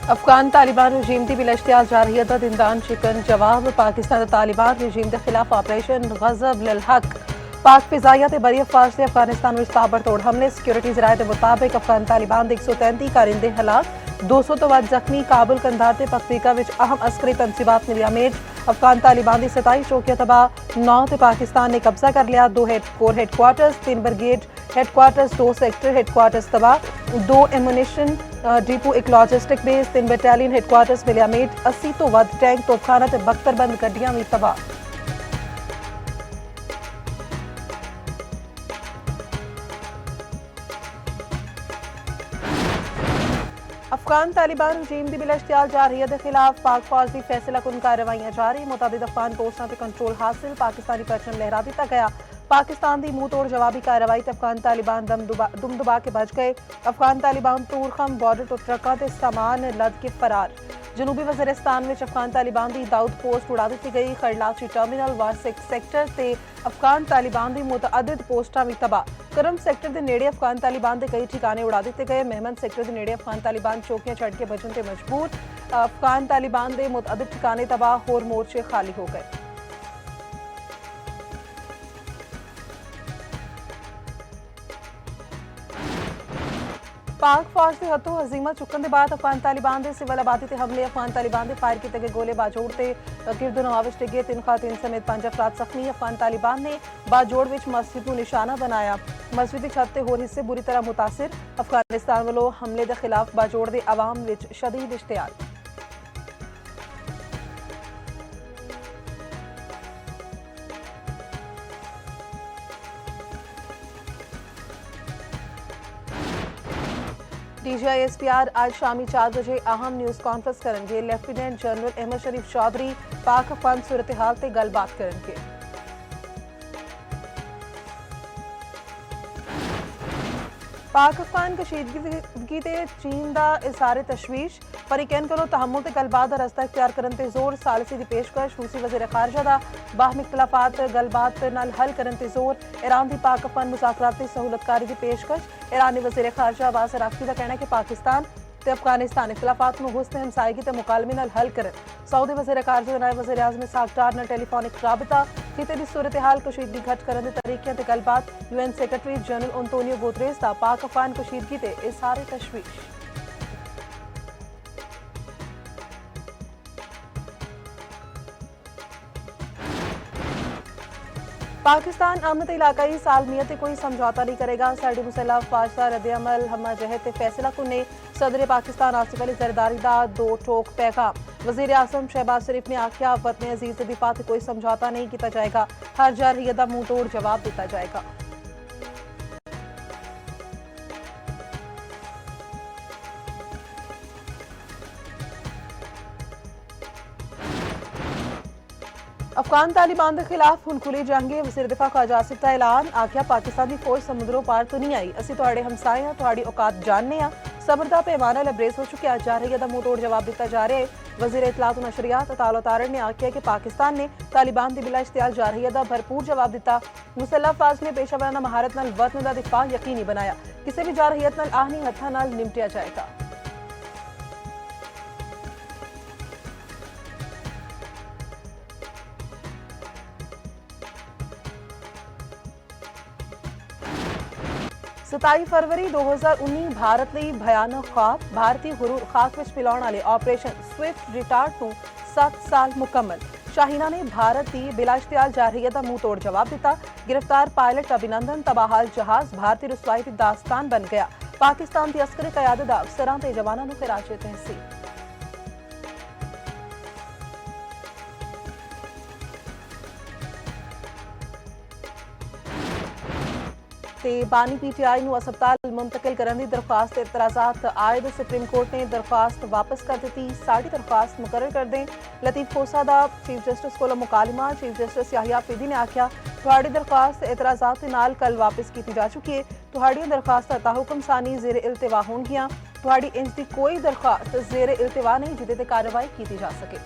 अफगान तालिबान रजीम दी बिलश्तियाल जारही दा दिंदान चिकन जवाब पाकिस्तान तालिबान रजीम के खिलाफ ऑपरेशन गजब लिल हक पाक फिजाइया ते बरी अफवाज से अफगानिस्तान में ताबड़तोड़ हमले सिक्योरिटी जराये के मुताबिक अफगान तालिबान के 133 कारिंदे हलाक 200 तो वध जख्मी काबुल कंधार ते पख्तीका विच अहम अस्करी तनसीबात मिलिया मेज अफगान तालिबान की 27 चौकियां तबाह 9 ते पाकिस्तान ने कब्जा कर लिया 2 core headquarters 3 brigade headquarters 2 sector headquarters तबाह 2 ammunition depot 1 logistic base 3 battalion headquarters मिलिया मेज 80 तो वध टैंक तोपखाना ते 72 बंद गड्डियां भी तबाह। अफगान तालिबान रजीम की बिलश्तियाल जारही के खिलाफ पाक फौज की फैसला कुन कार्रवाइयां जारी मुताबिक अफगान पोस्टां से कंट्रोल हासिल पाकिस्तानी परचम लहरा दिता गया पाकिस्तान की मुंह तोड़ जवाबी कार्रवाई से अफगान तालिबान दुम दुबा के बच गए अफगान तालिबान तूरखम बॉर्डर तो ट्रकों के सामान लद के फरार जनूबी वज़ीरिस्तान में अफगान तालिबान की दाऊद पोस्ट उड़ा दी गई खरलाची टर्मिनल वारसिक सेक्टर से अफगान तालिबान की मुतअद्दिद पोस्टां भी तबाह करम सेक्टर के नेड़े अफगान तालिबान के कई ठिकाने उड़ा दिए गए मेहमन सेक्टर के नेड़े अफगान तालिबान चौकियां छड़ के बचन से मजबूर अफगान तालिबान के मुतअद्दिद ठिकाने तबाह होर मोर्चे खाली हो गए। पाक फौज के हथों हजीमत चुकन के बाद अफगान तालिबान के सिविल आबादी से हमले अफगान तालिबान के फायर किए गए गोले बाजोड़ से गिरदो नवाविश डिगे 3 खातून समेत 5 अफराद जख्मी अफगान तालिबान ने बाजोड़ में मस्जिद को निशाना बनाया मस्जिद की छत के होर हिस्से बुरी तरह मुतासिर अफगानिस्तान वालों हमले के खिलाफ बाजोड़ के आवाम में शदीद इश्तियाल। DGISPR आज शामी 4 बजे अहम न्यूज़ कॉन्फ्रेंस करेंगे लेफ्टिनेंट जनरल अहमद शरीफ चौधरी पाक अफगान सूरत हाल से गलबात करेंगे। पाक अफगान कशीदगी ते चीन का इजहार तशवीश फरीकैन को तहम्मुल ते गलबात का रस्ता इख्तियार करने ते जोर सालसी की पेशकश रूसी वज़ीर खारजा का बाहमी इख्तलाफात गलबात नाल हल करने ते जोर ईरान की पाक अफगान मुज़ाकराती सहूलतकारी की पेशकश ईरानी वज़ीर खारजा अब्बास अरागची का कहना है कि पाकिस्तान ते अफगानिस्तान इख्तलाफात में हुस्न हमसायगी ते मुकालमे नाल हल करन सऊदी वज़ीर खारजा नायब वज़ीर आज़म साख्तार नाल टेलीफोनिक राबता खिते दी सूरत हाल कशीदगी घट करने के तरीके ते गलबात UN secretary general Antonio Guterres का पाक अफगान कशीदगी ते इजहार तशवीश। पाकिस्तान अमन इलाकाई सालमियत कोई समझौता नहीं करेगा साडी मुसल्ह अफवाज का रद्द-ए-अमल हमा जहत फैसला कुने सदर पाकिस्तान आसिफ अली जरदारी का 2 टोक पैगाम वज़ीर आज़म शहबाज शरीफ ने आख्या वतन अजीज के दिफा से कोई समझौता नहीं किया जाएगा हर जारहियत का मुंह तोड़ जवाब दिता जाएगा। अफगान तालिबान के खिलाफ हुण खुली जंगे वज़ीर दिफा ख्वाजा आसिफ का ऐलान आख्या पाकिस्तान की फौज समुद्रों पार तो नहीं आई असी तुहाडे हमसाए हां तुहाडी औकात जानने हां सबर दा पैमाना लबरेज हो चुका जा रही है मुंह तोड़ जवाब दिता जा रहा है। वज़ीर इत्तलात व नशरियात अताउल्लाह तारड़ ने आख्या कि पाकिस्तान ने तालिबान की बिला इश्तियाल जारहियत का भरपूर जवाब दिता मुसल्ह अफवाज ने पेशावराना महारत नाल वतन का दिफा यकीनी बनाया किसी भी जारहियत नाल आहनी हत्थां नाल निपटिया जाएगा। सताई फरवरी 2019 भारत ਲਈ भयानक ख्वाब भारतीय गुरूर खाक विच पिलाउण वाले ऑपरेशन स्विफ्ट रिटार्ड को 7 साल मुकम्मल शाहीना ने भारत की बिला इश्तियाल जारहियत का मुंह तोड़ जवाब दिता गिरफ्तार पायलट अभिनंदन तबाहाल जहाज भारतीय रसवाई की दास्तान बन गया पाकिस्तान की अस्करी कयादत अफसरां ते जवानां नूं खिराज तहसीन। ते बानी PTI नूं अस्पताल मुंतकिल करने की दरख्वास्त एतराजात आए तो सुप्रीम कोर्ट ने दरख्वास्त वापस कर दी साड़ी दरख्वास्त मुकर्रर कर दें लतीफ खोसा दा चीफ जस्टिस को मुकालमा चीफ जस्टिस याहिया फीदी ने आख्या तुहाडी दरख्वास्त एतराजात दे नाल कल वापस की जा चुकी है तुहाडी दरख्वास्त ताहुकुम सानी जेर इल्तिवा होणगियां तुहाडी इंज दी कोई दरख्वास्त जेर इल्तिवा नहीं जिहदे ते कार्रवाई की जा सके।